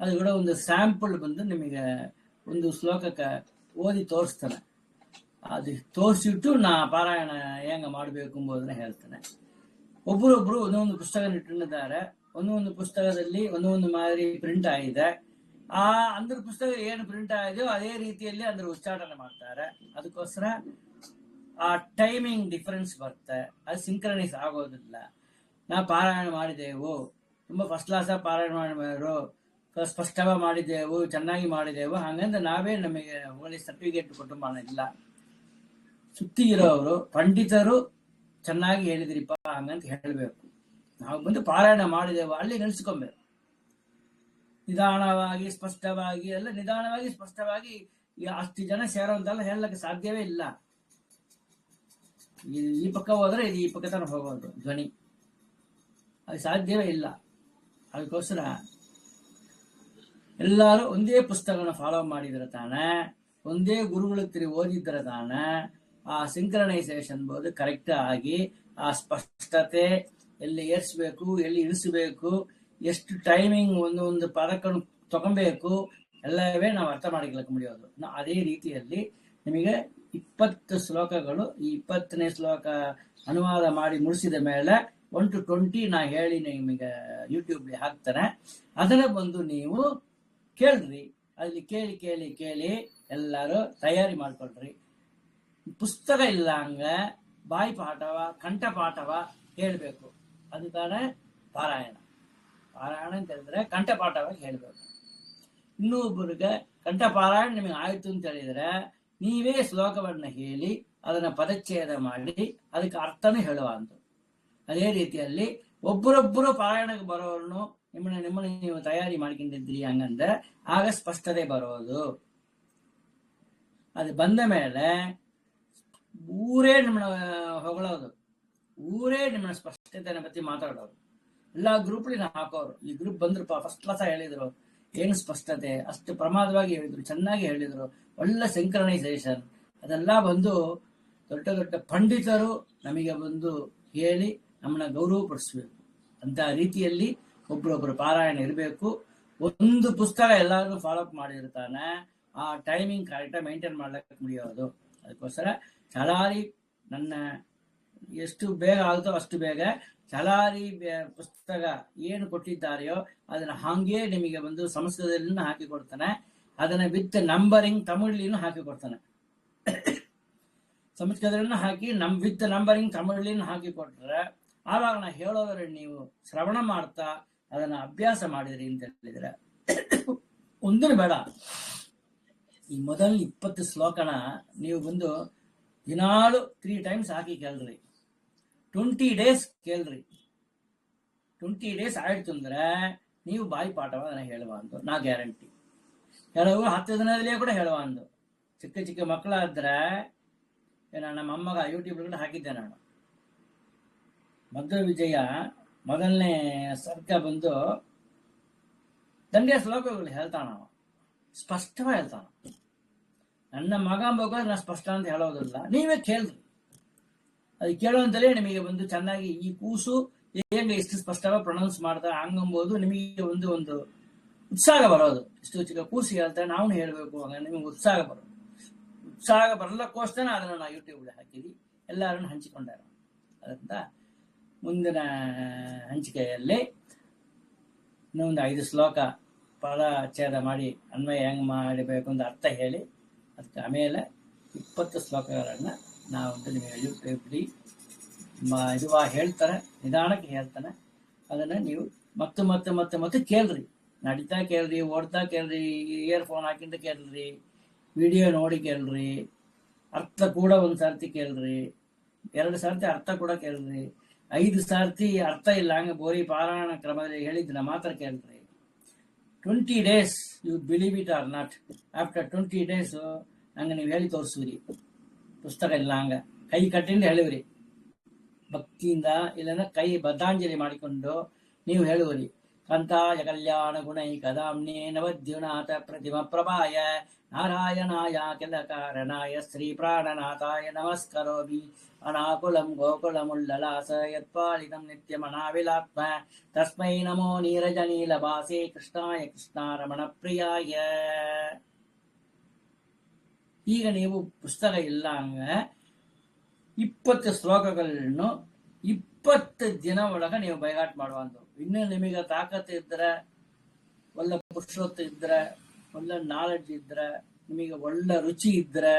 ಅದು ಕೂಡ ಒಂದು ಸ್ಯಾಂಪಲ್ ಬಂದು ನಿಮಗೆ ಒಂದು ಶ್ಲೋಕಕ್ಕೆ ಓದಿ ತೋರಿಸ್ತಾನೆ. ಅದು ತೋರಿಸಿಟ್ಟು ನಾ ಪಾರಾಯಣ ಹೆಂಗ ಮಾಡಬೇಕು ಎಂಬುದನ್ನ ಹೇಳ್ತಾನೆ. ಒಬ್ಬರೊಬ್ರು ಒಂದೊಂದು ಪುಸ್ತಕ ಇಟ್ಟಿದ್ದಾರೆ. ಒಂದೊಂದು ಪುಸ್ತಕದಲ್ಲಿ ಒಂದೊಂದು ಮಾದರಿ ಪ್ರಿಂಟ್ ಆಗಿದೆ. ಅಂದ್ರ ಪುಸ್ತಕ ಏನು ಪ್ರಿಂಟ್ ಆಗಿದೆಯೋ ಅದೇ ರೀತಿಯಲ್ಲಿ ಅಂದ್ರೆ ಉಚ್ಚಾಟನೆ ಮಾಡ್ತಾರೆ. ಅದಕ್ಕೋಸ್ಕರ ಆ ಟೈಮಿಂಗ್ ಡಿಫರೆನ್ಸ್ ಬರುತ್ತೆ, ಅದು ಸಿಂಕ್ರನೈಸ್ ಆಗೋದಿಲ್ಲ. ನಾ ಪಾರಾಯಣ ಮಾಡಿದೆವು, ತುಂಬಾ ಫಸ್ಟ್ ಕ್ಲಾಸ್ ಪಾರಾಯಣ ಮಾಡಿದ್ರು, ಸ್ಪಷ್ಟವಾಗಿ ಮಾಡಿದೆವು, ಚೆನ್ನಾಗಿ ಮಾಡಿದೆವು ಹಂಗಂದ್ರೆ ನಾವೇ ನಮಗೆ ಒಳ್ಳೆ ಸರ್ಟಿಫಿಕೇಟ್ ಕೊಟ್ಟು ಮಾಡಿಲ್ಲ. ಸುತ್ತಿ ಇರೋರು ಪಂಡಿತರು ಚೆನ್ನಾಗಿ ಹೇಳಿದ್ರಿಪ್ಪ ಹಂಗಂತ ಹೇಳ್ಬೇಕು. ನಾವು ಬಂದು ಪಾರಾಯಣ ಮಾಡಿದೆವು ಅಲ್ಲಿ ನೆನೆಸ್ಕೊಬೇಕು. ನಿಧಾನವಾಗಿ ಸ್ಪಷ್ಟವಾಗಿ ಎಲ್ಲ ನಿಧಾನವಾಗಿ ಸ್ಪಷ್ಟವಾಗಿ ಅಷ್ಟು ಜನ ಸೇರೋಂತೆಲ್ಲ ಹೇಳಕ್ಕೆ ಸಾಧ್ಯವೇ ಇಲ್ಲ. ಈ ಪಕ್ಕ ಹೋದ್ರೆ ಇದು ಈ ಪಕ್ಕ ತನಕ ಹೋಗೋದು ಧ್ವನಿ, ಅದು ಸಾಧ್ಯವೇ ಇಲ್ಲ. ಅದಕ್ಕೋಸ್ಕರ ಎಲ್ಲರೂ ಒಂದೇ ಪುಸ್ತಕನ ಫಾಲೋ ಮಾಡಿದ್ರೆ ತಾನೆ, ಒಂದೇ ಗುರುಗಳ ಹತ್ರ ಓದಿದ್ರೆ ತಾನೆ ಆ ಸಿಂಕ್ರನೈಸೇಷನ್ ಬೋದು ಕರೆಕ್ಟ್ ಆಗಿ ಆ ಸ್ಪಷ್ಟತೆ ಎಲ್ಲಿ ಏರ್ಸ್ಬೇಕು, ಎಲ್ಲಿ ಇಳಿಸಬೇಕು, ಎಷ್ಟು ಟೈಮಿಂಗ್ ಒಂದು ಪದಕನ್ನು ತಗೊಬೇಕು ಎಲ್ಲವೇ ನಾವು ಅರ್ಥ ಮಾಡಿಕೊಳ್ಳಕ್ಕೆ ಮುಡಿಯೋದು. ಅದೇ ರೀತಿಯಲ್ಲಿ ನಿಮಗೆ 20 ಶ್ಲೋಕಗಳು. ಈ 20ನೇ ಶ್ಲೋಕ ಅನುವಾದ ಮಾಡಿ ಮುಗಿಸಿದ ಮೇಲೆ 1 to 20 ನಾ ಹೇಳಿ ನಿಮಗೆ ಯೂಟ್ಯೂಬ್ಲಿ ಹಾಕ್ತಾನೆ. ಅದನ್ನ ಬಂದು ನೀವು ಕೇಳ್ರಿ. ಅಲ್ಲಿ ಕೇಳಿ ಕೇಳಿ ಕೇಳಿ ಎಲ್ಲರೂ ತಯಾರಿ ಮಾಡ್ಕೊಳ್ರಿ. ಪುಸ್ತಕ ಇಲ್ಲ ಹಂಗ ಬಾಯಿ ಪಾಠವ ಕಂಠಪಾಠವ ಹೇಳ್ಬೇಕು. ಅದು ತಾನೇ ಪಾರಾಯಣ. ಪಾರಾಯಣ ಅಂತ ಹೇಳಿದ್ರೆ ಕಂಠಪಾಠವಾಗಿ ಹೇಳ್ಬೇಕು. ಇನ್ನೊಬ್ಬರಿಗೆ ಕಂಠಪಾರಾಯಣ ನಿಮಗೆ ಆಯ್ತು ಅಂತ ಹೇಳಿದ್ರೆ ನೀವೇ ಶ್ಲೋಕವನ್ನ ಹೇಳಿ ಅದನ್ನ ಪದಚ್ಛೇದ ಮಾಡಿ ಅದಕ್ಕೆ ಅರ್ಥನೂ ಹೇಳುವ ಅಂತ. ಅದೇ ರೀತಿಯಲ್ಲಿ ಒಬ್ಬರೊಬ್ಬರು ಪಾರಾಯಣಕ್ಕೆ ಬರೋರನ್ನು ನಿಮ್ಮನ್ನ ನೀವು ತಯಾರಿ ಮಾಡ್ಕೊಂಡಿದ್ರಿ ಹಂಗಂದ್ರೆ ಆಗ ಸ್ಪಷ್ಟತೆ ಬರೋದು. ಅದು ಬಂದ ಮೇಲೆ ಊರೇ ನಿಮ್ಮನ್ನ ಹೊಗಳೋದು, ಊರೇ ನಿಮ್ಮನ್ನ ಸ್ಪಷ್ಟತೆನ ಬತ್ತಿ ಮಾತಾಡೋರು. ಎಲ್ಲಾ ಗ್ರೂಪ್ಲಿ ಹಾಕೋರು. ಈ ಗ್ರೂಪ್ ಬಂದ್ರಪ್ಪ ಫಸ್ಟ್ ಕ್ಲಾಸ್ ಹೇಳಿದ್ರು, ಏನು ಸ್ಪಷ್ಟತೆ, ಅಷ್ಟು ಪ್ರಮಾದವಾಗಿ ಹೇಳಿದ್ರು, ಚೆನ್ನಾಗಿ ಹೇಳಿದ್ರು, ಒಳ್ಳೆ ಸಿಂಕ್ರನೈಸೇಷನ್. ಅದೆಲ್ಲ ಬಂದು ದೊಡ್ಡ ದೊಡ್ಡ ಪಂಡಿತರು ನಮಗೆ ಬಂದು ಹೇಳಿ ನಮ್ಮನ್ನ ಗೌರವಪಡಿಸ್ಬೇಕು. ಅಂತ ರೀತಿಯಲ್ಲಿ ಒಬ್ರೊಬ್ರು ಪಾರಾಯಣ ಇರಬೇಕು. ಒಂದು ಪುಸ್ತಕ ಎಲ್ಲಾರು ಫಾಲೋ ಅಪ್ ಮಾಡಿರ್ತಾನೆ, ಆ ಟೈಮಿಂಗ್ ಕರೆಕ್ಟಾಗಿ ಮೇಂಟೈನ್ ಮಾಡ್ಲಿಕ್ಕೆ ಮುಡಿಯೋದು. ಅದಕ್ಕೋಸ್ಕರ ಚಾಲಾರಿ ನನ್ನ ಎಷ್ಟು ಬೇಗ ಆಗುತ್ತೋ ಅಷ್ಟು ಬೇಗ ಚಾಲಾರಿ ಪುಸ್ತಕ ಏನು ಕೊಟ್ಟಿದ್ದಾರೆಯೋ ಅದನ್ನ ಹಾಗೆ ನಿಮಗೆ ಬಂದು ಸಂಸ್ಕೃತದಲ್ಲಿ ಹಾಕಿ ಕೊಡ್ತಾನೆ. ಅದನ್ನ ವಿತ್ ನಂಬರಿಂಗ್ ತಮಿಳಿನೂ ಹಾಕಿ ಕೊಡ್ತಾನೆ. ಸಂಸ್ಕೃತವನ್ನು ಹಾಕಿ ವಿತ್ ನಂಬರಿಂಗ್ ತಮಿಳಿನ ಹಾಕಿ ಕೊಟ್ರೆ ಆವಾಗ ನಾ ಹೇಳೋದ್ರೆ ನೀವು ಶ್ರವಣ ಮಾಡ್ತಾ ಅದನ್ನ ಅಭ್ಯಾಸ ಮಾಡಿದ್ರಿ ಅಂತ ಹೇಳಿದ್ರೆ ಒಂದೂ ಬೇಡ. ಈ ಮೊದಲ 20 ಶ್ಲೋಕನ ನೀವು ಬಂದು ದಿನಾಲು 3 times ಹಾಕಿ ಕೇಳ್ರಿ. 20 days ಕೇಳ್ರಿ. 20 days ಆಯ್ತು ಅಂದ್ರೆ ನೀವು ಬಾಯಿ ಪಾಠವ ಅದನ್ನ ಹೇಳುವ ಅಂತ ನಾ ಗ್ಯಾರಂಟಿ. ಕೆಲವು 10 ದಿನದಲ್ಲೇ ಕೂಡ ಹೇಳುವ ಅಂದು. ಚಿಕ್ಕ ಚಿಕ್ಕ ಮಕ್ಕಳಾದ್ರೆ ನಮ್ಮ ಅಮ್ಮಗ ಯೂಟ್ಯೂಬ್ ಹಾಕಿದ್ದೆ ನಾನು. ಮಧ್ವ ವಿಜಯ ಮೊದಲನೇ ಸರ್ಕ ಬಂದು ದಂಡಿಯ ಶ್ಲೋಕಗಳು ಹೇಳ್ತಾನ, ಸ್ಪಷ್ಟವಾಗಿ ಹೇಳ್ತಾನ. ನನ್ನ ಮಗ ಬೇಕಾದ್ರೆ ನಾ ಸ್ಪಷ್ಟ ಅಂತ ಹೇಳೋದಿಲ್ಲ, ನೀವೇ ಕೇಳ್ರಿ. ಅದು ಕೇಳೋಂತಲೇ ನಿಮಗೆ ಬಂದು ಚೆನ್ನಾಗಿ ಈ ಕೂಸು ಹೇಗೆ ಇಷ್ಟು ಸ್ಪಷ್ಟವಾಗಿ ಪ್ರೊನೌನ್ಸ್ ಮಾಡ್ತಾರೆ ಹಂಗಂಬೋದು ನಿಮಗೆ ಒಂದು ಉತ್ಸಾಹ ಬರೋದು. ಇಷ್ಟು ಚಿಕ್ಕ ಕೂಸು ಹೇಳ್ತಾರೆ ನಾವು ಹೇಳ್ಬೇಕು ಹಂಗ ನಿಮಗೆ ಉತ್ಸಾಹ ಬರೋದು. ಉತ್ಸಾಹ ಬರಲಕ್ಕೋಸ್ಕರ ಅದನ್ನು ನಾವು ಯೂಟ್ಯೂಬ್ ಹಾಕಿದ್ವಿ, ಎಲ್ಲರನ್ನು ಹಂಚಿಕೊಂಡಾರ. ಅದರಿಂದ ಮುಂದಿನ ಹಂಚಿಕೆಯಲ್ಲಿ ಇನ್ನೊಂದು 5 ಶ್ಲೋಕ ಪದಚ್ಛೇದ ಮಾಡಿ ಅನ್ವಯ ಹೆಂಗ್ ಮಾಡಬೇಕು ಅಂತ ಅರ್ಥ ಹೇಳಿ ಅದಕ್ಕೆ ಆಮೇಲೆ 20 ಶ್ಲೋಕಗಳನ್ನು ನಾವು ನಿಮಗೆ ಯೂಟ್ಯೂಬ್ಲಿ ಹೇಳ್ತಾರೆ, ನಿಧಾನಕ್ಕೆ ಹೇಳ್ತಾನೆ. ಅದನ್ನ ನೀವು ಮತ್ತೆ ಕೇಳ್ರಿ. ನಡೀತಾ ಕೇಳ್ರಿ, ಓಡ್ತಾ ಕೇಳ್ರಿ, ಇಯರ್ಫೋನ್ ಹಾಕಿಂದ ಕೇಳ್ರಿ, ವಿಡಿಯೋ ನೋಡಿ ಕೇಳ್ರಿ, ಅರ್ಥ ಕೂಡ 1 ಸರ್ತಿ ಕೇಳ್ರಿ, 2 ಸರ್ತಿ ಅರ್ಥ ಕೂಡ ಕೇಳ್ರಿ, 5 ಸರ್ತಿ ಅರ್ಥ ಇಲ್ಲ ಹಂಗ ಬೋರಿ ಪಾರಾಯಣ ಕ್ರಮದಲ್ಲಿ ಹೇಳಿದ್ದನ್ನ ಮಾತ್ರ ಕೇಳ್ರಿ. 20 days you believe it or not, after 20 days ಹಂಗ ನೀವು ಹೇಳಿ ತೋರಿಸುವಿರಿ. ಪುಸ್ತಕ ಇಲ್ಲ ಹಂಗ ಕೈ ಕಟ್ಟಿಂದ ಹೇಳಿವ್ರಿ ಭಕ್ತಿಯಿಂದ, ಇಲ್ಲಂದ್ರೆ ಕೈ ಬದ್ಧಾಂಜಲಿ ಮಾಡಿಕೊಂಡು ನೀವು ಹೇಳುವರಿ. ಕಾಂತಾಯ ಕಲ್ಯಾಣ ಗುಣೈ ಕದಾಮ್ನೇ ನವದ್ಯುನಾಥ ಪ್ರತಿಮ ಪ್ರಭಾಯ ನಾರಾಯಣಾಯ ಕೆಲ ಕಾರಣಾಯ ಶ್ರೀ ಪ್ರಾಣನಾಥಾಯ ನಮಸ್ಕರೋಮಿ. ಅನಾಕುಲಂ ಗೋಕುಲಮುಲ್ಲಲಾಸ ಯತ್ಪಾಲಿತಂ ನಿತ್ಯಮನಾವಿಲಾತ್ಮ ತಸ್ಮೈ ನಮೋ ನೀರಜನೀಲಭಾಸೆ ಕೃಷ್ಣಾಯ ಕೃಷ್ಣಾರಮಣ ಪ್ರಿಯಾಯ. ಈಗ ನೀವು ಪುಸ್ತಕ ಇಲ್ಲ ಹಂಗ 20 ಶ್ಲೋಕಗಳನ್ನು 20 ದಿನ ಒಳಗ ನೀವು ಬೈಗಾಟ್ ಮಾಡುವಂತ. ಇನ್ನು ನಿಮಗೆ ತಾಕತ್ತು ಇದ್ರೆ, ಒಳ್ಳೆ ಪುರುಷತ್ವ ಇದ್ರೆ, ಒಳ್ಳೆ ನಾಲೆಡ್ಜ್ ಇದ್ರೆ, ನಿಮಗೆ ಒಳ್ಳೆ ರುಚಿ ಇದ್ರೆ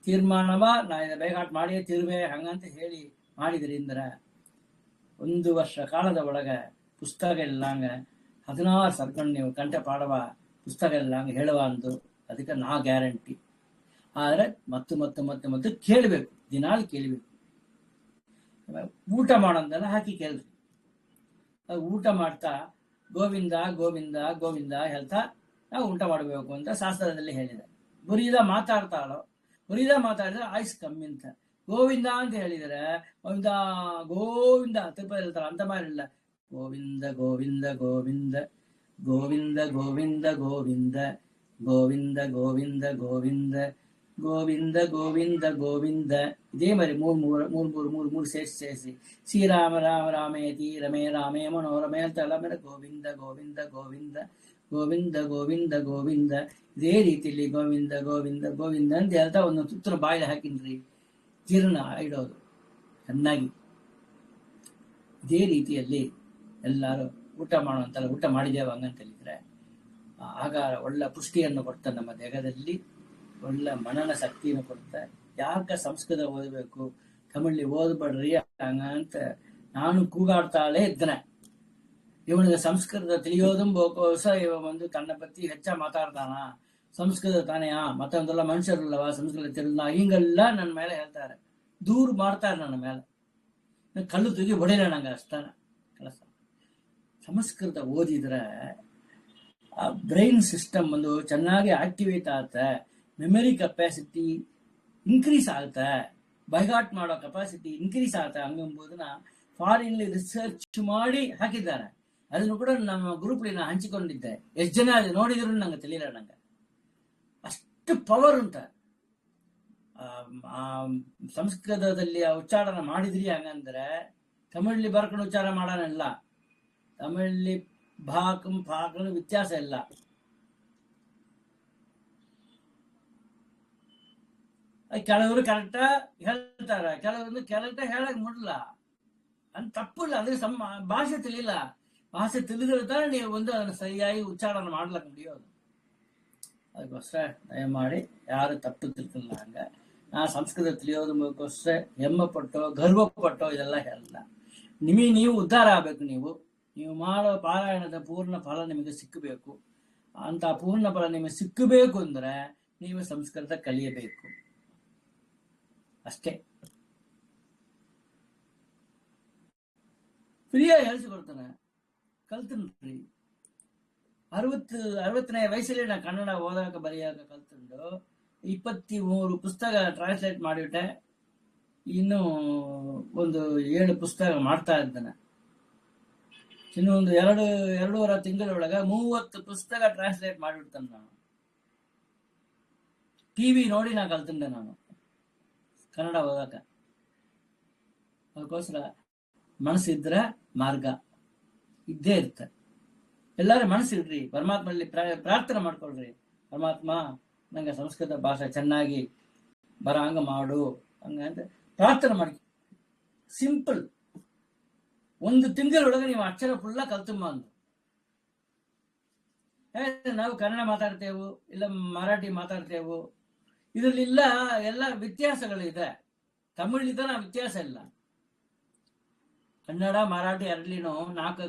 ತೀರ್ಮಾನವ ನಾ ಬೈಗಾಟ್ ಮಾಡಿ ತಿರುವೆ ಹಂಗಂತ ಹೇಳಿ ಮಾಡಿದ್ರಿ ಅಂದ್ರೆ 1 ವರ್ಷ ಕಾಲದ ಒಳಗ ಪುಸ್ತಕ ಇಲ್ಲಂಗ 16 ಸರ್ಕೊಂಡು ನೀವು ಕಂಠ ಪಾಡುವ ಪುಸ್ತಕ ಇಲ್ಲಂಗ ಹೇಳುವ ಅಂದು. ಅದಕ್ಕೆ ನಾ ಗ್ಯಾರಂಟಿ. ಆದ್ರೆ ಮತ್ತೆ ಕೇಳಬೇಕು, ದಿನಾಲು ಕೇಳಬೇಕು. ಊಟ ಮಾಡೋದೆಲ್ಲ ಹಾಕಿ ಕೇಳ್ರಿ. ಊಟ ಮಾಡ್ತಾ ಗೋವಿಂದ ಗೋವಿಂದ ಗೋವಿಂದ ಹೇಳ್ತಾ ನಾವು ಊಟ ಮಾಡಬೇಕು ಅಂತ ಶಾಸ್ತ್ರದಲ್ಲಿ ಹೇಳಿದೆ. ಬುರಿದ ಮಾತಾಡಿದ್ರೆ ಆಯ್ಸ್ ಕಮ್ಮಿ ಅಂತ. ಗೋವಿಂದ ಅಂತ ಹೇಳಿದರೆ ಗೋವಿಂದ ಗೋವಿಂದ ತಿರುಪತಿ ಹೇಳ್ತಾರೆ, ಅಂತ ಮಾರಿಲ್ಲ. ಗೋವಿಂದ ಗೋವಿಂದ ಗೋವಿಂದ ಗೋವಿಂದ ಗೋವಿಂದ ಗೋವಿಂದ ಗೋವಿಂದ ಗೋವಿಂದ ಗೋವಿಂದ ಗೋವಿಂದ ಗೋವಿಂದ ಗೋವಿಂದ ಇದೇ ಮರಿ ಮೂರು ಸೇರಿಸಿ ಶ್ರೀರಾಮ ರಾಮ ರಾಮೇತಿ ರಮೇ ರಾಮೇ ಮನೋರಮೇ ಅಂತ ಎಲ್ಲ ಮೇಲೆ ಗೋವಿಂದ ಗೋವಿಂದ ಗೋವಿಂದ ಗೋವಿಂದ ಗೋವಿಂದ ಗೋವಿಂದ. ಇದೇ ರೀತಿಯಲ್ಲಿ ಗೋವಿಂದ ಗೋವಿಂದ ಗೋವಿಂದ ಅಂತ ಹೇಳ್ತಾ ಒಂದು ತುತ್ತರ ಬಾಯಿಗೆ ಹಾಕಿನ್ರಿ, ಜೀರ್ಣ ಇಡೋದು ಚೆನ್ನಾಗಿ. ಇದೇ ರೀತಿಯಲ್ಲಿ ಎಲ್ಲರೂ ಊಟ ಮಾಡುವಂತಲ್ಲ, ಊಟ ಮಾಡಿದ್ದೇವೆ ಹಂಗಂತ ಹೇಳಿದ್ರೆ ಆಗಾರ ಒಳ್ಳೆ ಪುಷ್ಟಿಯನ್ನು ಕೊಡ್ತಾರೆ ನಮ್ಮ ದೇಹದಲ್ಲಿ, ಒಳ್ಳೆ ಮನನ ಶಕ್ತಿಯನ್ನು ಕೊಡ್ತಾರೆ. ಯಾಕೆ ಸಂಸ್ಕೃತ ಓದಬೇಕು, ತಮಿಳಿ ಓದ್ಬೇಡ್ರಿ ಹಂಗಂತ ನಾನು ಕೂಗಾಡ್ತಾಳೆ ಇದ್ದನೆ. ಇವನಿಗೆ ಸಂಸ್ಕೃತ ತಿಳಿಯೋದುಂಬೋಕೋಸ ಇವ ಒಂದು ತನ್ನ ಪತ್ತಿ ಹೆಚ್ಚ ಮಾತಾಡ್ತಾನ, ಸಂಸ್ಕೃತ ತಾನೆಯಾ ಮತ್ತೊಂದೆಲ್ಲ ಮನುಷ್ಯರಲ್ಲವ ಸಂಸ್ಕೃತ ತಿಳಿದ, ಹಿಂಗೆಲ್ಲ ನನ್ನ ಮೇಲೆ ಹೇಳ್ತಾರೆ, ದೂರ ಮಾಡ್ತಾರೆ ನನ್ನ ಮೇಲೆ. ಕಲ್ಲು ತುಗಿ ಹೊಡಿಲ್ಲ ನಂಗೆ ಅಷ್ಟನ ಕೆಲಸ. ಸಂಸ್ಕೃತ ಓದಿದ್ರೆ ಆ ಬ್ರೈನ್ ಸಿಸ್ಟಮ್ ಒಂದು ಚೆನ್ನಾಗಿ ಆಕ್ಟಿವೇಟ್ ಆಗುತ್ತೆ, ಮೆಮೊರಿ ಕೆಪಾಸಿಟಿ ಇನ್ಕ್ರೀಸ್ ಆಗುತ್ತೆ, ಬೈಗಾಟ್ ಮಾಡೋ ಕೆಪಾಸಿಟಿ ಇನ್ಕ್ರೀಸ್ ಆಗುತ್ತೆ ಹಂಗೆಂಬುದನ್ನ ಫಾರಿನ್ಲಿ ರಿಸರ್ಚ್ ಮಾಡಿ ಹಾಕಿದ್ದಾರೆ. ಅದನ್ನು ಕೂಡ ನಮ್ಮ ಗ್ರೂಪ್ಲಿ ನಾನು ಹಂಚಿಕೊಂಡಿದ್ದೆ. ಎಷ್ಟು ಜನ ಅದು ನೋಡಿದ್ರು ನಂಗೆ ತಿಳಿಯಲ್ಲ, ನಂಗೆ ಅಷ್ಟು ಪವರ್ ಉಂಟ ಸಂಸ್ಕೃತದಲ್ಲಿ ಆ ಉಚ್ಚಾರಣ ಮಾಡಿದ್ರಿ. ಹಂಗಂದ್ರೆ ತಮಿಳ್ಲಿ ಬರ್ಕೊಂಡು ಉಚ್ಚಾರ ಮಾಡೋನಿಲ್ಲ, ತಮಿಳ್ಲಿ ಭಾಕಂ ಪಾಕಂ ವ್ಯತ್ಯಾಸ ಇಲ್ಲ. ಕೆಲವರು ಕರೆಕ್ಟ ಹೇಳ್ತಾರ, ಕೆಲವೊಂದು ಕರೆಕ್ಟ ಹೇಳಕ್ ಮುಡ್ಲ, ಅಂತ ತಪ್ಪಿಲ್ಲ. ಅದ್ರ ಭಾಷೆ ತಿಳಿಲ್ಲ, ಭಾಷೆ ತಿಳಿದಿರ್ತಾರೆ ನೀವು ಒಂದು ಅದನ್ನು ಸರಿಯಾಗಿ ಉಚ್ಚಾರಣ ಮಾಡ್ಲಕ್ ಮುಡಿಯೋದು. ಅದಕ್ಕೋಸ್ಕರ ದಯಮಾಡಿ ಯಾರು ತಪ್ಪು ತಿಳ್ತಿಲ್ಲ. ಹಂಗ ನಾ ಸಂಸ್ಕೃತ ತಿಳಿಯೋದಕ್ಕೋಸ್ಕರ ಹೆಮ್ಮೆ ಪಟ್ಟೋ ಗರ್ವ ಪಟ್ಟೋ ಇದೆಲ್ಲ ಹೇಳಲ್ಲ. ನೀವು ಉದ್ಧಾರ ಆಗ್ಬೇಕು. ನೀವು ಮಾಡೋ ಪಾರಾಯಣದ ಪೂರ್ಣ ಫಲ ನಿಮಗೆ ಸಿಕ್ಕಬೇಕು. ಅಂತ ಪೂರ್ಣ ಫಲ ನಿಮಗೆ ಸಿಕ್ಕಬೇಕು ಅಂದ್ರೆ ನೀವು ಸಂಸ್ಕೃತ ಕಲಿಯಬೇಕು ಅಷ್ಟೇ. ಫ್ರೀಯಾಗಿ ಹೇಳಿಸಿಕೊಡ್ತಾನೆ, ಕಲ್ತನ್ರಿ. 60ನೇ ವಯಸ್ಸಲ್ಲಿ ನಾ ಕನ್ನಡ ಓದಾಕ ಬರೆಯಾಕ ಕಲ್ತಂಡು 23 ಪುಸ್ತಕ ಟ್ರಾನ್ಸ್ಲೇಟ್ ಮಾಡಿಬಿಟ್ಟೆ. ಇನ್ನು ಒಂದು 7 ಪುಸ್ತಕ ಮಾಡ್ತಾ ಇದ್ದಾನೆ. ಇನ್ನು ಒಂದು 2.5 ತಿಂಗಳೊಳಗ 30 ಪುಸ್ತಕ ಟ್ರಾನ್ಸ್ಲೇಟ್ ಮಾಡಿಬಿಡ್ತಾನೆ. ನಾನು ಟಿವಿ ನೋಡಿ ನಾ ಕಲ್ತಂಡೆ ನಾನು ಕನ್ನಡ ಓದಾಕ. ಅದಕ್ಕೋಸ್ಕರ ಮನಸ್ಸಿದ್ರೆ ಮಾರ್ಗ ಇದ್ದೇ ಇರುತ್ತೆ. ಎಲ್ಲರೂ ಮನಸ್ಸಿಡ್ರಿ, ಪರಮಾತ್ಮಲ್ಲಿ ಪ್ರಾರ್ಥನೆ ಮಾಡ್ಕೊಳ್ರಿ, ಪರಮಾತ್ಮ ನಂಗೆ ಸಂಸ್ಕೃತ ಭಾಷೆ ಚೆನ್ನಾಗಿ ಬರಂಗ ಮಾಡು ಹಂಗಂತ ಪ್ರಾರ್ಥನೆ ಮಾಡಿ. ಸಿಂಪಲ್. 1 ತಿಂಗಳೊಳಗೆ ನೀವು ಅಕ್ಷರ ಫುಲ್ಲ ಕಲ್ತುಂಬ ಅಂದು. ನಾವು ಕನ್ನಡ ಮಾತಾಡ್ತೇವು, ಇಲ್ಲ ಮರಾಠಿ ಮಾತಾಡ್ತೇವು, ಇದರಲ್ಲಿಲ್ಲ ಎಲ್ಲ ವ್ಯತ್ಯಾಸಗಳಿದೆ. ತಮಿಳಿದ ವ್ಯತ್ಯಾಸ ಇಲ್ಲ. ಕನ್ನಡ ಮರಾಠಿ ಎರಡ್ಲಿನೂ 4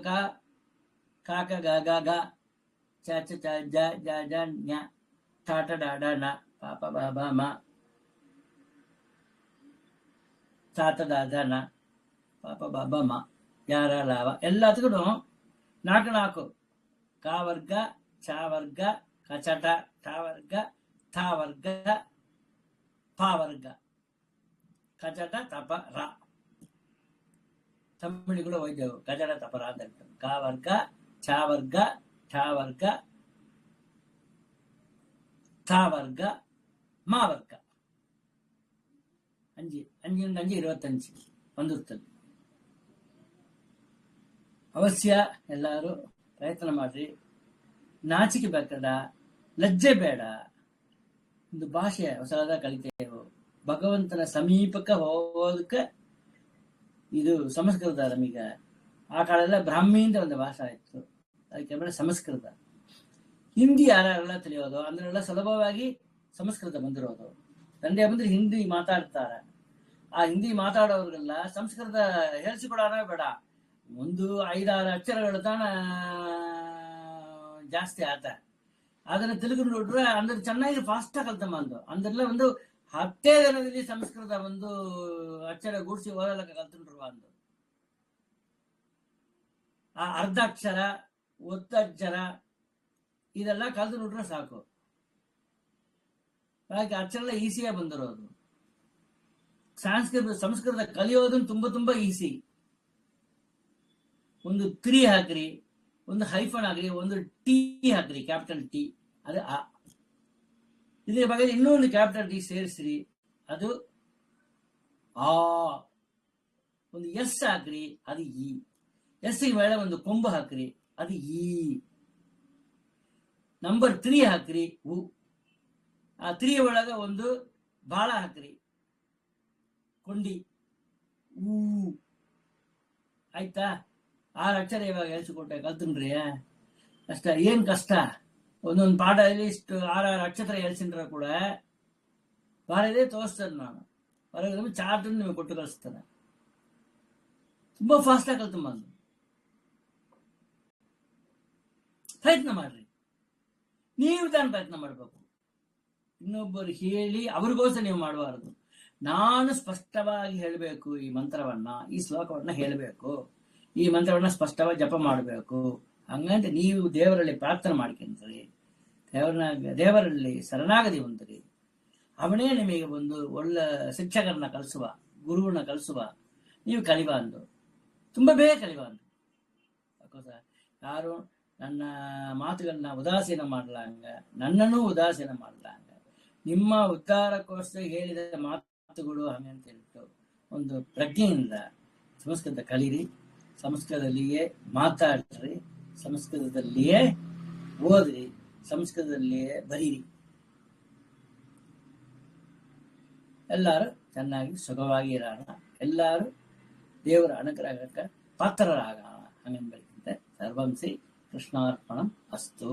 ಕಾಕ ಗ ಗ ಚ ಚ ಚ ಜ ಜ ಜ ಜ್ಞ ಟಾಟ ಡಾಡ ನ ಪಾಪ ಬಾಬ ಮ ತಾತ ದಾದ ನ ಪಾಪ ಬಾಬ ಮ ಯಾರ ಲಾವ ಎಲ್ಲದಕ್ಕೂ 4 ಕಾ ವರ್ಗ ಚ ವರ್ಗ ಕಚಟ ಟ ವರ್ಗ ಥ ವರ್ಗ ಪ ವರ್ಗ ಕಚಟ ತಪ ರ. ತಮಿಳಿಗಳು ವೈದ್ಯವು ಕಚಟ ತಪರ ಅಂತ ಹೇಳ್ತಾರೆ. ಕಾ ವರ್ಗ ಚ ವರ್ಗ ಠ ವರ್ಗ ಥ ವರ್ಗ ಮ ವರ್ಗ. 5 25 ಬಂದಿರ್ತದೆ. ಅವಶ್ಯ ಎಲ್ಲರೂ ಪ್ರಯತ್ನ ಮಾಡ್ರಿ. ನಾಚಿಕೆ ಬೇಕಡ, ಲಜ್ಜೆ ಬೇಡ. ಒಂದು ಭಾಷೆ ಹೊಸದಾದ ಕಲಿತೇವು. ಭಗವಂತನ ಸಮೀಪಕ್ಕೆ ಹೋಗೋದಕ್ಕೆ ಇದು ಸಂಸ್ಕೃತ. ನಮೀಗ ಆ ಕಾಲೆಲ್ಲ ಬ್ರಾಹ್ಮಿಯಿಂದ ಒಂದು ಭಾಷೆ ಆಯ್ತು, ಅದಕ್ಕೆ ಸಂಸ್ಕೃತ. ಹಿಂದಿ ಯಾರೆಲ್ಲ ತಿಳಿಯೋದು ಅಂದ್ರೆಲ್ಲ ಸುಲಭವಾಗಿ ಸಂಸ್ಕೃತ ಬಂದಿರೋದು. ತಂದೆ ಬಂದ್ರೆ ಹಿಂದಿ ಮಾತಾಡ್ತಾರೆ. ಆ ಹಿಂದಿ ಮಾತಾಡೋರಿಗೆಲ್ಲ ಸಂಸ್ಕೃತ ಹೇಳಿಸಿಕೊಡೋಣ ಬೇಡ, 1-5-6 ಅಕ್ಷರಗಳು ತಾನ ಜಾಸ್ತಿ ಆತ. ಅದನ್ನ ತೆಲುಗು ನೋಡ್ರೆ ಅಂದ್ರೆ ಚೆನ್ನಾಗಿ ಫಾಸ್ಟ್ ಕಲ್ತಮ್ಮ ಅಂದು. ಅಂದ್ರೆಲ್ಲ ಒಂದು 10 ದಿನದಲ್ಲಿ ಸಂಸ್ಕೃತ ಒಂದು ಅಕ್ಷರ ಗೂಡ್ಸಿ ಓದಲಕ್ಕ ಕಲ್ತ್ರು ಅಂದು. ಆ ಅರ್ಧಾಕ್ಷರ ಒತ್ತಕ್ಷರ ಇದೆಲ್ಲ ಕಲ್ತು ನೋಡ್ರೆ ಸಾಕು. ಹಾಗೆ ಅಕ್ಷರ ಈಸಿಯಾಗಿ ಬಂದಿರೋದು. ಸಂಸ್ಕೃತ ಕಲಿಯೋದನ್ನು ತುಂಬಾ ಈಸಿ. ಒಂದು 3 ಹಾಕ್ರಿ, ಒಂದು ಹೈಫನ್ ಹಾಕ್ರಿ, ಒಂದು ಟಿ ಹಾಕ್ರಿ, ಕ್ಯಾಪಿಟಲ್ ಟಿ, ಅದು ಆ. ಇದ್ರ ಬಗ್ಗೆ ಇನ್ನೊಂದು ಕ್ಯಾಪಿಟಲ್ ಟಿ ಸೇರಿಸ್ರಿ, ಅದು ಆ. ಒಂದು ಎಸ್ ಹಾಕ್ರಿ, ಅದು ಇ. ಎಸ್ ಮೇಲೆ ಒಂದು ಕೊಂಬು ಹಾಕ್ರಿ, ಅದು ಈ. ನಂಬರ್ 3 ಹಾಕ್ರಿ ಉ. ಆ 3 ಒಳಗೆ ಒಂದು ಬಾಳ ಹಾಕ್ರಿ, ಕೊಂಡಿ ಊ. ಆಯ್ತಾ? 6 ಅಕ್ಷರ ಇವಾಗ ಹೇಳ್ಸಿಕೊಟ್ಟೆ, ಕಲ್ತನ್ರಿ. ಅಷ್ಟ ಏನ್ ಕಷ್ಟ? ಒಂದೊಂದು ಪಾಠದಲ್ಲಿ ಇಷ್ಟು 6 ಅಕ್ಷರ ಹೇಳ್ಸಿದ್ರ ಕೂಡ ಬಾರದೇ ತೋರಿಸ್ತೇನೆ ನಾನು. ಹೊರಗೆ ಚಾರ್ಟ್ ನಿಮಗೆ ಕೊಟ್ಟು ಕಳಿಸ್ತೇನೆ. ತುಂಬಾ ಫಾಸ್ಟ್ ಆಗಿ ಕಲ್ತು ಬಂದು ಪ್ರಯತ್ನ ಮಾಡ್ರಿ. ನೀವು ತಾನು ಪ್ರಯತ್ನ ಮಾಡ್ಬೇಕು. ಇನ್ನೊಬ್ಬರು ಹೇಳಿ ಅವ್ರಿಗೋಸ್ಕರ ನೀವು ಮಾಡಬಾರದು. ನಾನು ಸ್ಪಷ್ಟವಾಗಿ ಹೇಳಬೇಕು ಈ ಮಂತ್ರವನ್ನ, ಈ ಶ್ಲೋಕವನ್ನ ಹೇಳಬೇಕು, ಈ ಮಂತ್ರವನ್ನ ಸ್ಪಷ್ಟವಾಗಿ ಜಪ ಮಾಡಬೇಕು. ಹಂಗಂತ ನೀವು ದೇವರಲ್ಲಿ ಪ್ರಾರ್ಥನೆ ಮಾಡ್ಕೊಂಡ್ರಿ, ದೇವರಲ್ಲಿ ಶರಣಾಗತಿ ಹೊಂದ್ರಿ. ಅವನೇ ನಿಮಗೆ ಒಂದು ಒಳ್ಳೆ ಶಿಕ್ಷಕರನ್ನ ಕಲಿಸುವ, ಗುರುವನ್ನ ಕಲಿಸುವ. ನೀವು ಕಲಿಬಾರ್ದು, ತುಂಬಾ ಬೇಗ ಕಲಿಬಾರ್ದು. ಯಾರು ನನ್ನ ಮಾತುಗಳನ್ನ ಉದಾಸೀನ ಮಾಡಲಾಂಗ, ನನ್ನನ್ನು ಉದಾಸೀನ ಮಾಡಲಾಂಗ, ನಿಮ್ಮ ಉದ್ಧಾರಕ್ಕೋಸ್ಕರ ಹೇಳಿದ ಮಾತುಗಳು ಹಂಗಂತ ಹೇಳ್ತು ಒಂದು ಪ್ರಜ್ಞೆಯಿಂದ ಸಂಸ್ಕೃತ ಕಲೀರಿ, ಸಂಸ್ಕೃತದಲ್ಲಿಯೇ ಮಾತಾಡ್ರಿ, ಸಂಸ್ಕೃತದಲ್ಲಿಯೇ ಓದ್ರಿ, ಸಂಸ್ಕೃತದಲ್ಲಿಯೇ ಬರೀರಿ. ಎಲ್ಲರೂ ಚೆನ್ನಾಗಿ ಸುಖವಾಗಿ ಇರೋಣ, ಎಲ್ಲರೂ ದೇವರ ಅನುಗ್ರಹಕ್ಕೆ ಪಾತ್ರರಾಗೋಣ. ಹಂಗಂತ ಸರ್ವಂಸಿ ಕೃಷ್ಣಾರ್ಪಣಂ ಅಸ್ತು.